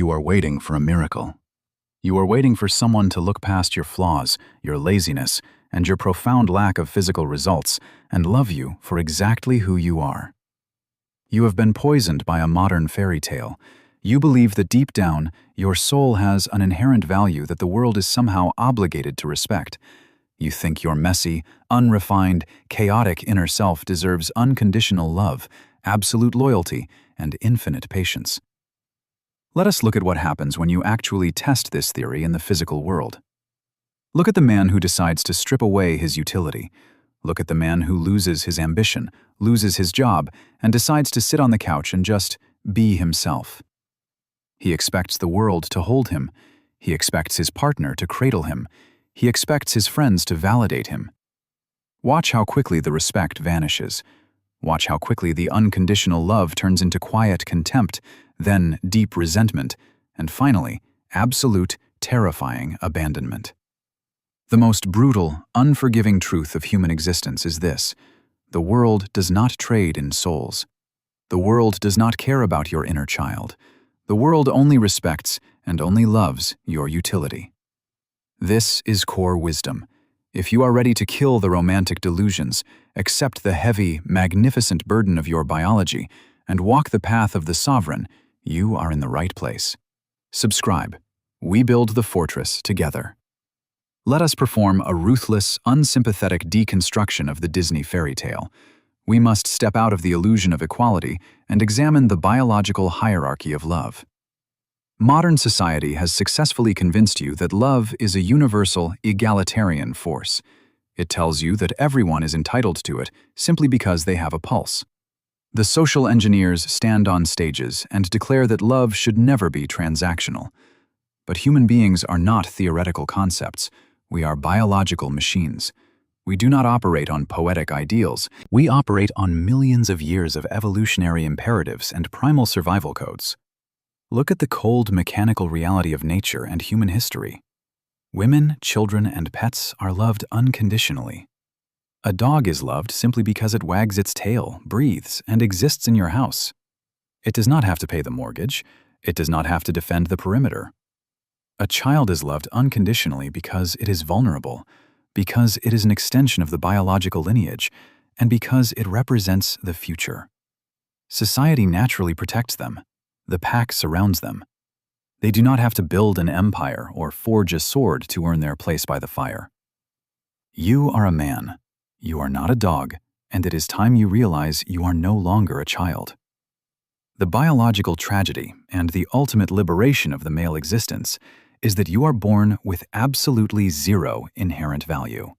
You are waiting for a miracle. You are waiting for someone to look past your flaws, your laziness, and your profound lack of physical results and love you for exactly who you are. You have been poisoned by a modern fairy tale. You believe that deep down, your soul has an inherent value that the world is somehow obligated to respect. You think your messy, unrefined, chaotic inner self deserves unconditional love, absolute loyalty, and infinite patience. Let us look at what happens when you actually test this theory in the physical world. Look at the man who decides to strip away his utility. Look at the man who loses his ambition, loses his job, and decides to sit on the couch and just be himself. He expects the world to hold him. He expects his partner to cradle him. He expects his friends to validate him. Watch how quickly the respect vanishes. Watch how quickly the unconditional love turns into quiet contempt, then deep resentment, and finally, absolute, terrifying abandonment. The most brutal, unforgiving truth of human existence is this: the world does not trade in souls. The world does not care about your inner child. The world only respects and only loves your utility. This is core wisdom. If you are ready to kill the romantic delusions, accept the heavy, magnificent burden of your biology, and walk the path of the sovereign, you are in the right place. Subscribe. We build the fortress together. Let us perform a ruthless, unsympathetic deconstruction of the Disney fairy tale. We must step out of the illusion of equality and examine the biological hierarchy of love. Modern society has successfully convinced you that love is a universal, egalitarian force. It tells you that everyone is entitled to it simply because they have a pulse. The social engineers stand on stages and declare that love should never be transactional. But human beings are not theoretical concepts. We are biological machines. We do not operate on poetic ideals. We operate on millions of years of evolutionary imperatives and primal survival codes. Look at the cold, mechanical reality of nature and human history. Women, children, and pets are loved unconditionally. A dog is loved simply because it wags its tail, breathes, and exists in your house. It does not have to pay the mortgage. It does not have to defend the perimeter. A child is loved unconditionally because it is vulnerable, because it is an extension of the biological lineage, and because it represents the future. Society naturally protects them. The pack surrounds them. They do not have to build an empire or forge a sword to earn their place by the fire. You are a man. You are not a dog, and it is time you realize you are no longer a child. The biological tragedy and the ultimate liberation of the male existence is that you are born with absolutely zero inherent value.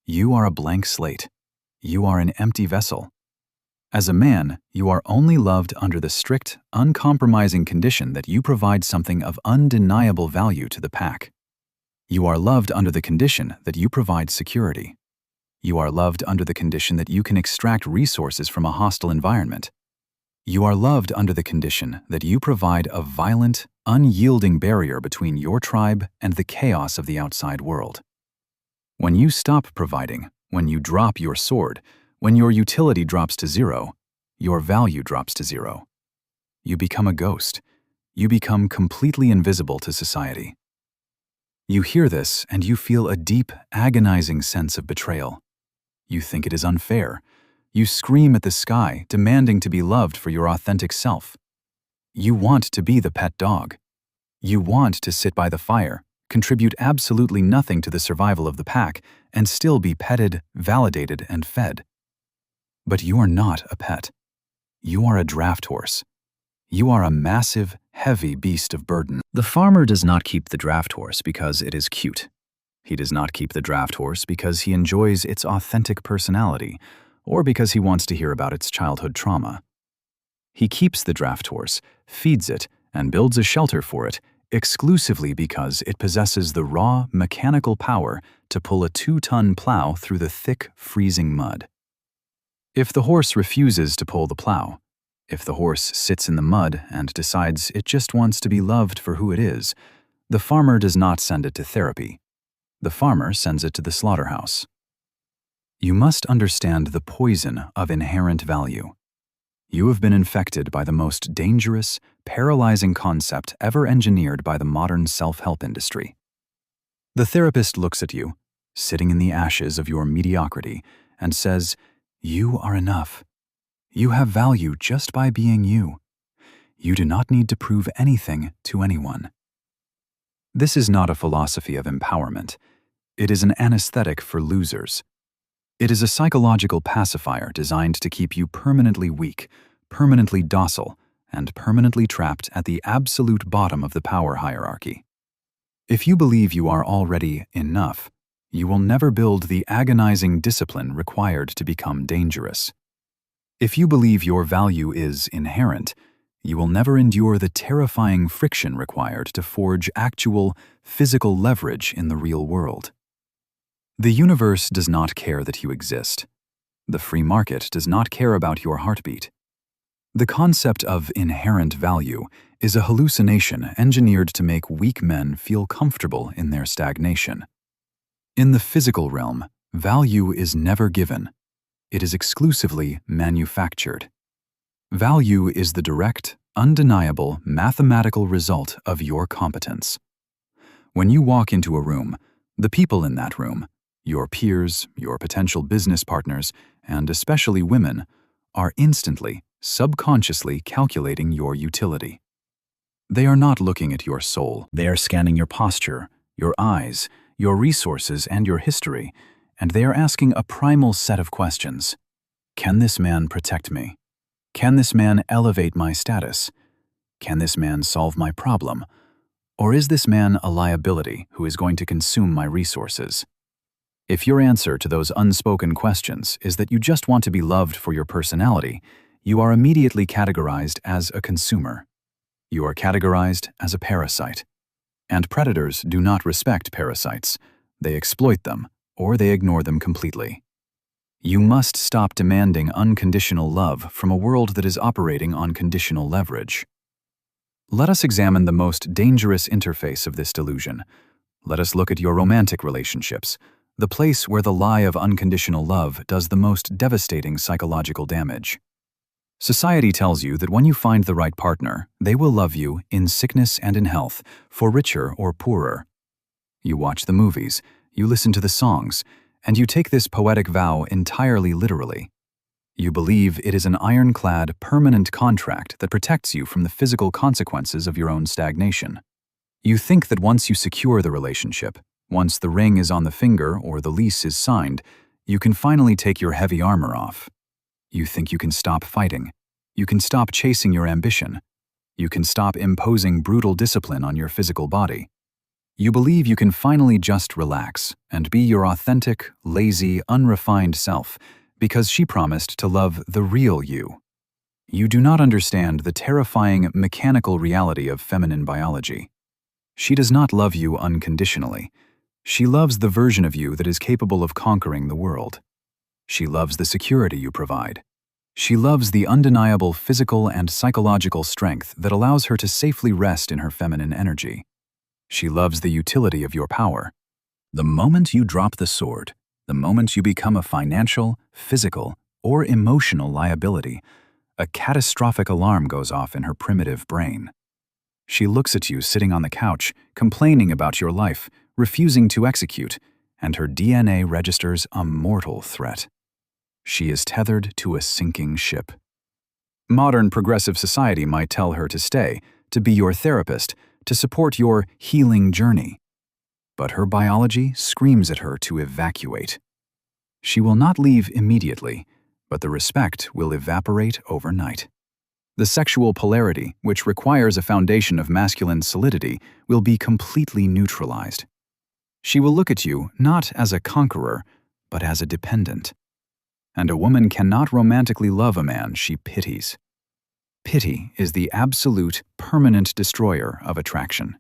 You are a blank slate. You are an empty vessel. As a man, you are only loved under the strict, uncompromising condition that you provide something of undeniable value to the pack. You are loved under the condition that you provide security. You are loved under the condition that you can extract resources from a hostile environment. You are loved under the condition that you provide a violent, unyielding barrier between your tribe and the chaos of the outside world. When you stop providing, when you drop your sword, when your utility drops to zero, your value drops to zero. You become a ghost. You become completely invisible to society. You hear this and you feel a deep, agonizing sense of betrayal. You think it is unfair. You scream at the sky, demanding to be loved for your authentic self. You want to be the pet dog. You want to sit by the fire, contribute absolutely nothing to the survival of the pack, and still be petted, validated, and fed. But you are not a pet. You are a draft horse. You are a massive, heavy beast of burden. The farmer does not keep the draft horse because it is cute. He does not keep the draft horse because he enjoys its authentic personality or because he wants to hear about its childhood trauma. He keeps the draft horse, feeds it, and builds a shelter for it exclusively because it possesses the raw, mechanical power to pull a 2-ton plow through the thick, freezing mud. If the horse refuses to pull the plow, if the horse sits in the mud and decides it just wants to be loved for who it is, the farmer does not send it to therapy. The farmer sends it to the slaughterhouse. You must understand the poison of inherent value. You have been infected by the most dangerous, paralyzing concept ever engineered by the modern self-help industry. The therapist looks at you, sitting in the ashes of your mediocrity, and says, "You are enough. You have value just by being you. You do not need to prove anything to anyone." This is not a philosophy of empowerment. It is an anesthetic for losers. It is a psychological pacifier designed to keep you permanently weak, permanently docile, and permanently trapped at the absolute bottom of the power hierarchy. If you believe you are already enough, you will never build the agonizing discipline required to become dangerous. If you believe your value is inherent, you will never endure the terrifying friction required to forge actual, physical leverage in the real world. The universe does not care that you exist. The free market does not care about your heartbeat. The concept of inherent value is a hallucination engineered to make weak men feel comfortable in their stagnation. In the physical realm, value is never given. It is exclusively manufactured. Value is the direct, undeniable mathematical result of your competence. When you walk into a room, the people in that room, your peers, your potential business partners, and especially women, are instantly, subconsciously calculating your utility. They are not looking at your soul. They are scanning your posture, your eyes, your resources, and your history, and they are asking a primal set of questions. Can this man protect me? Can this man elevate my status? Can this man solve my problem? Or is this man a liability who is going to consume my resources? If your answer to those unspoken questions is that you just want to be loved for your personality, you are immediately categorized as a consumer. You are categorized as a parasite. And predators do not respect parasites. They exploit them, or they ignore them completely. You must stop demanding unconditional love from a world that is operating on conditional leverage. Let us examine the most dangerous interface of this delusion. Let us look at your romantic relationships, the place where the lie of unconditional love does the most devastating psychological damage. Society tells you that when you find the right partner, they will love you in sickness and in health, for richer or poorer. You watch the movies, you listen to the songs, and you take this poetic vow entirely literally. You believe it is an ironclad, permanent contract that protects you from the physical consequences of your own stagnation. You think that once you secure the relationship, once the ring is on the finger or the lease is signed, you can finally take your heavy armor off. You think you can stop fighting. You can stop chasing your ambition. You can stop imposing brutal discipline on your physical body. You believe you can finally just relax and be your authentic, lazy, unrefined self because she promised to love the real you. You do not understand the terrifying mechanical reality of feminine biology. She does not love you unconditionally. She loves the version of you that is capable of conquering the world. She loves the security you provide. She loves the undeniable physical and psychological strength that allows her to safely rest in her feminine energy. She loves the utility of your power. The moment you drop the sword, the moment you become a financial, physical, or emotional liability, a catastrophic alarm goes off in her primitive brain. She looks at you sitting on the couch, complaining about your life, refusing to execute, and her DNA registers a mortal threat. She is tethered to a sinking ship. Modern progressive society might tell her to stay, to be your therapist, to support your healing journey. But her biology screams at her to evacuate. She will not leave immediately, but the respect will evaporate overnight. The sexual polarity, which requires a foundation of masculine solidity, will be completely neutralized. She will look at you not as a conqueror, but as a dependent. And a woman cannot romantically love a man she pities. Pity is the absolute, permanent destroyer of attraction.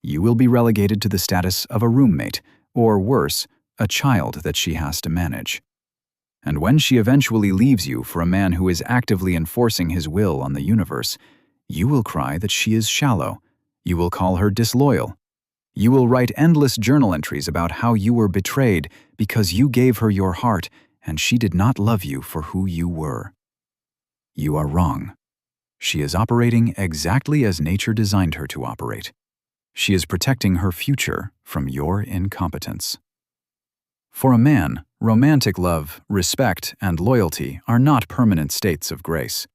You will be relegated to the status of a roommate, or worse, a child that she has to manage. And when she eventually leaves you for a man who is actively enforcing his will on the universe, you will cry that she is shallow. You will call her disloyal. You will write endless journal entries about how you were betrayed because you gave her your heart and she did not love you for who you were. You are wrong. She is operating exactly as nature designed her to operate. She is protecting her future from your incompetence. For a man, romantic love, respect, and loyalty are not permanent states of grace.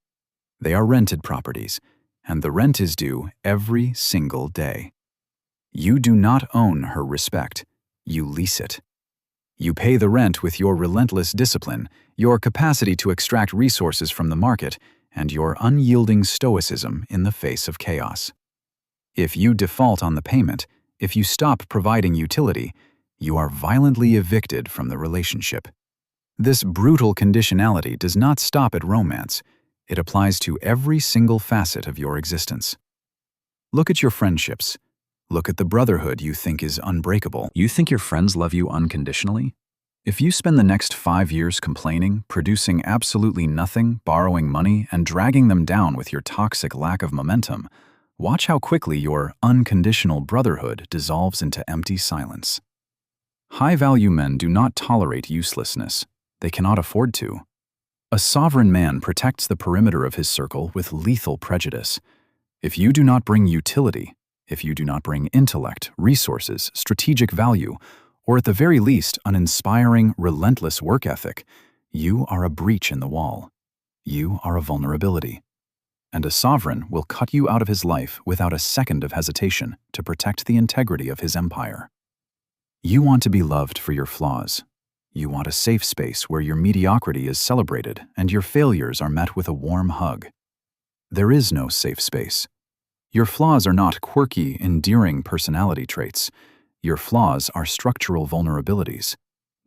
They are rented properties, and the rent is due every single day. You do not own her respect. You lease it. You pay the rent with your relentless discipline, your capacity to extract resources from the market, and your unyielding stoicism in the face of chaos. If you default on the payment, if you stop providing utility, you are violently evicted from the relationship. This brutal conditionality does not stop at romance. It applies to every single facet of your existence. Look at your friendships. Look at the brotherhood you think is unbreakable. You think your friends love you unconditionally? If you spend the next 5 years complaining, producing absolutely nothing, borrowing money, and dragging them down with your toxic lack of momentum, watch how quickly your unconditional brotherhood dissolves into empty silence. High-value men do not tolerate uselessness. They cannot afford to. A sovereign man protects the perimeter of his circle with lethal prejudice. If you do not bring utility, if you do not bring intellect, resources, strategic value, or at the very least an inspiring, relentless work ethic, you are a breach in the wall. You are a vulnerability. And a sovereign will cut you out of his life without a second of hesitation to protect the integrity of his empire. You want to be loved for your flaws. You want a safe space where your mediocrity is celebrated and your failures are met with a warm hug. There is no safe space. Your flaws are not quirky, endearing personality traits. Your flaws are structural vulnerabilities.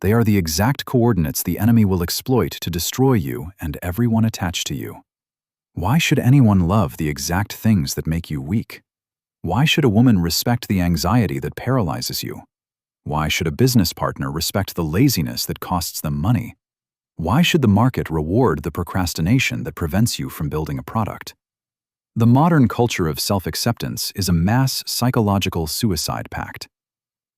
They are the exact coordinates the enemy will exploit to destroy you and everyone attached to you. Why should anyone love the exact things that make you weak? Why should a woman respect the anxiety that paralyzes you? Why should a business partner respect the laziness that costs them money? Why should the market reward the procrastination that prevents you from building a product? The modern culture of self-acceptance is a mass psychological suicide pact.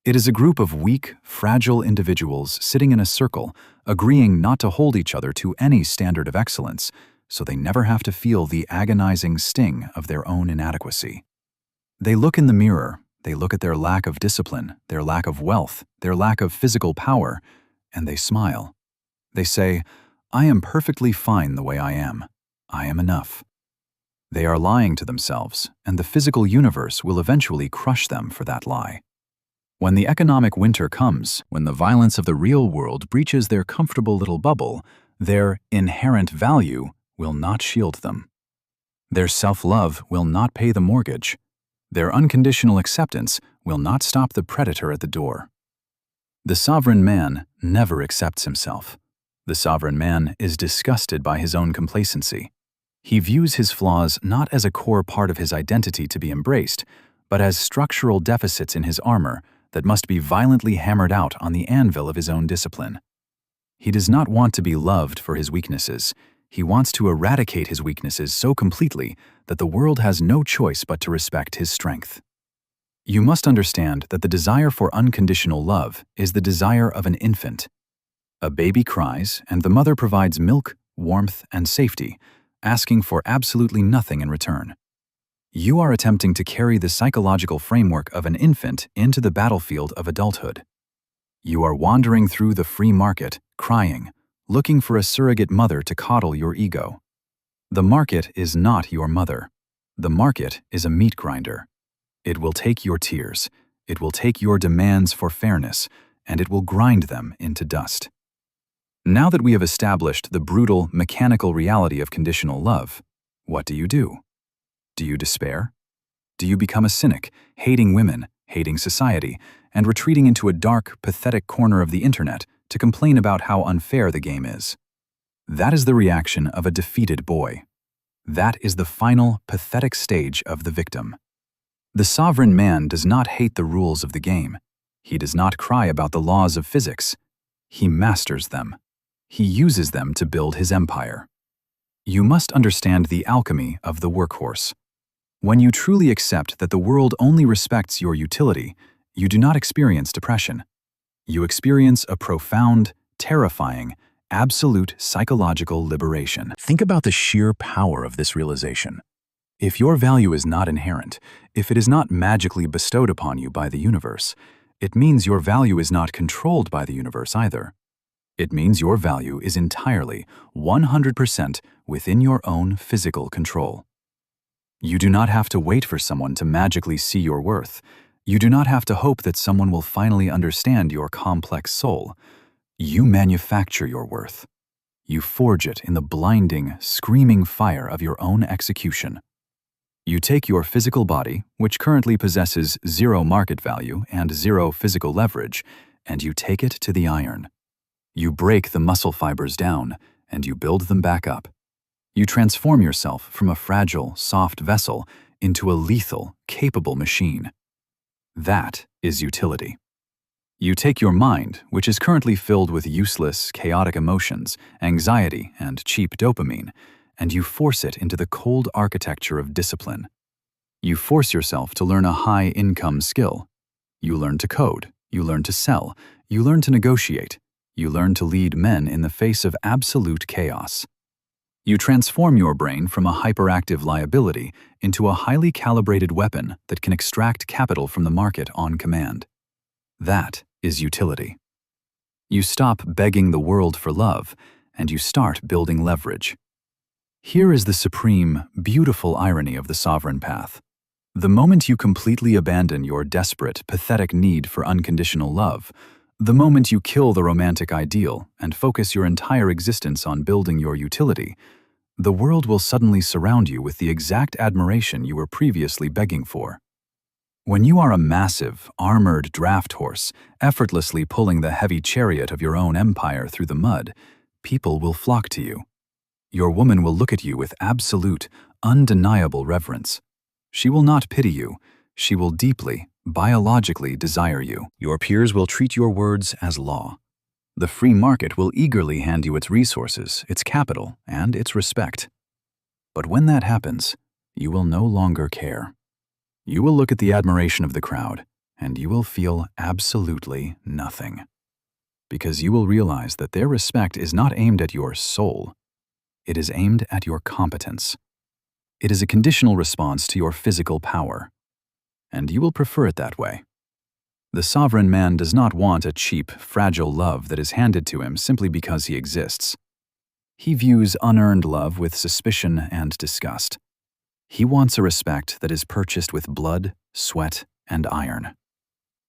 It is a group of weak, fragile individuals sitting in a circle, agreeing not to hold each other to any standard of excellence, so they never have to feel the agonizing sting of their own inadequacy. They look in the mirror, they look at their lack of discipline, their lack of wealth, their lack of physical power, and they smile. They say, "I am perfectly fine the way I am. I am enough." They are lying to themselves, and the physical universe will eventually crush them for that lie. When the economic winter comes, when the violence of the real world breaches their comfortable little bubble, their inherent value will not shield them. Their self-love will not pay the mortgage. Their unconditional acceptance will not stop the predator at the door. The sovereign man never accepts himself. The sovereign man is disgusted by his own complacency. He views his flaws not as a core part of his identity to be embraced, but as structural deficits in his armor that must be violently hammered out on the anvil of his own discipline. He does not want to be loved for his weaknesses. He wants to eradicate his weaknesses so completely that the world has no choice but to respect his strength. You must understand that the desire for unconditional love is the desire of an infant. A baby cries, and the mother provides milk, warmth, and safety, asking for absolutely nothing in return. You are attempting to carry the psychological framework of an infant into the battlefield of adulthood. You are wandering through the free market, crying, looking for a surrogate mother to coddle your ego. The market is not your mother. The market is a meat grinder. It will take your tears, it will take your demands for fairness, and it will grind them into dust. Now that we have established the brutal, mechanical reality of conditional love, what do? Do you despair? Do you become a cynic, hating women, hating society, and retreating into a dark, pathetic corner of the internet to complain about how unfair the game is? That is the reaction of a defeated boy. That is the final, pathetic stage of the victim. The sovereign man does not hate the rules of the game. He does not cry about the laws of physics. He masters them. He uses them to build his empire. You must understand the alchemy of the workhorse. When you truly accept that the world only respects your utility, you do not experience depression. You experience a profound, terrifying, absolute psychological liberation. Think about the sheer power of this realization. If your value is not inherent, if it is not magically bestowed upon you by the universe, it means your value is not controlled by the universe either. It means your value is entirely, 100% within your own physical control. You do not have to wait for someone to magically see your worth. You do not have to hope that someone will finally understand your complex soul. You manufacture your worth. You forge it in the blinding, screaming fire of your own execution. You take your physical body, which currently possesses 0 market value and 0 physical leverage, and you take it to the iron. You break the muscle fibers down, and you build them back up. You transform yourself from a fragile, soft vessel into a lethal, capable machine. That is utility. You take your mind, which is currently filled with useless, chaotic emotions, anxiety, and cheap dopamine, and you force it into the cold architecture of discipline. You force yourself to learn a high-income skill. You learn to code, you learn to sell, you learn to negotiate, you learn to lead men in the face of absolute chaos. You transform your brain from a hyperactive liability into a highly calibrated weapon that can extract capital from the market on command. That is utility. You stop begging the world for love, and you start building leverage. Here is the supreme, beautiful irony of the sovereign path. The moment you completely abandon your desperate, pathetic need for unconditional love, the moment you kill the romantic ideal and focus your entire existence on building your utility, the world will suddenly surround you with the exact admiration you were previously begging for. When you are a massive, armored draft horse, effortlessly pulling the heavy chariot of your own empire through the mud, people will flock to you. Your woman will look at you with absolute, undeniable reverence. She will not pity you. She will deeply, biologically desire you. Your peers will treat your words as law. The free market will eagerly hand you its resources, its capital, and its respect. But when that happens, you will no longer care. You will look at the admiration of the crowd, and you will feel absolutely nothing. Because you will realize that their respect is not aimed at your soul. It is aimed at your competence. It is a conditional response to your physical power. And you will prefer it that way. The sovereign man does not want a cheap, fragile love that is handed to him simply because he exists. He views unearned love with suspicion and disgust. He wants a respect that is purchased with blood, sweat, and iron.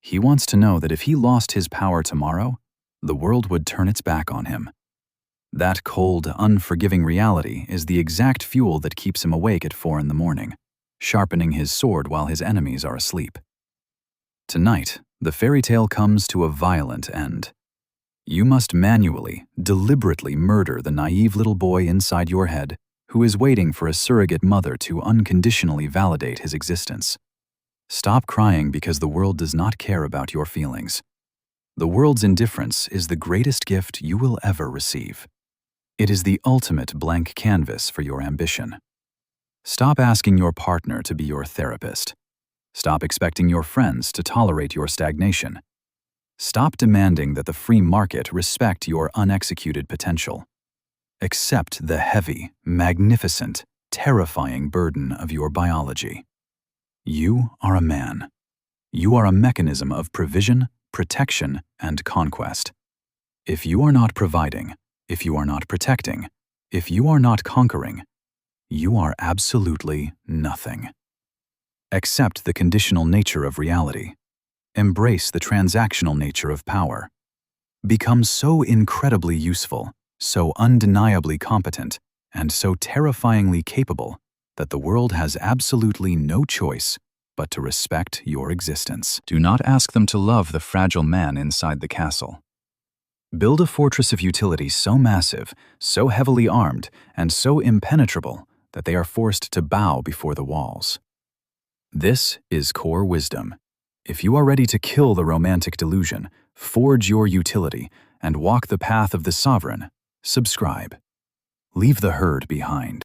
He wants to know that if he lost his power tomorrow, the world would turn its back on him. That cold, unforgiving reality is the exact fuel that keeps him awake at 4 a.m, sharpening his sword while his enemies are asleep. Tonight, the fairy tale comes to a violent end. You must manually, deliberately murder the naive little boy inside your head who is waiting for a surrogate mother to unconditionally validate his existence. Stop crying because the world does not care about your feelings. The world's indifference is the greatest gift you will ever receive. It is the ultimate blank canvas for your ambition. Stop asking your partner to be your therapist. Stop expecting your friends to tolerate your stagnation. Stop demanding that the free market respect your unexecuted potential. Accept the heavy, magnificent, terrifying burden of your biology. You are a man. You are a mechanism of provision, protection, and conquest. If you are not providing, if you are not protecting, if you are not conquering, you are absolutely nothing. Accept the conditional nature of reality. Embrace the transactional nature of power. Become so incredibly useful, so undeniably competent, and so terrifyingly capable that the world has absolutely no choice but to respect your existence. Do not ask them to love the fragile man inside the castle. Build a fortress of utility so massive, so heavily armed, and so impenetrable that they are forced to bow before the walls. This is core wisdom. If you are ready to kill the romantic delusion, forge your utility, and walk the path of the sovereign, subscribe. Leave the herd behind.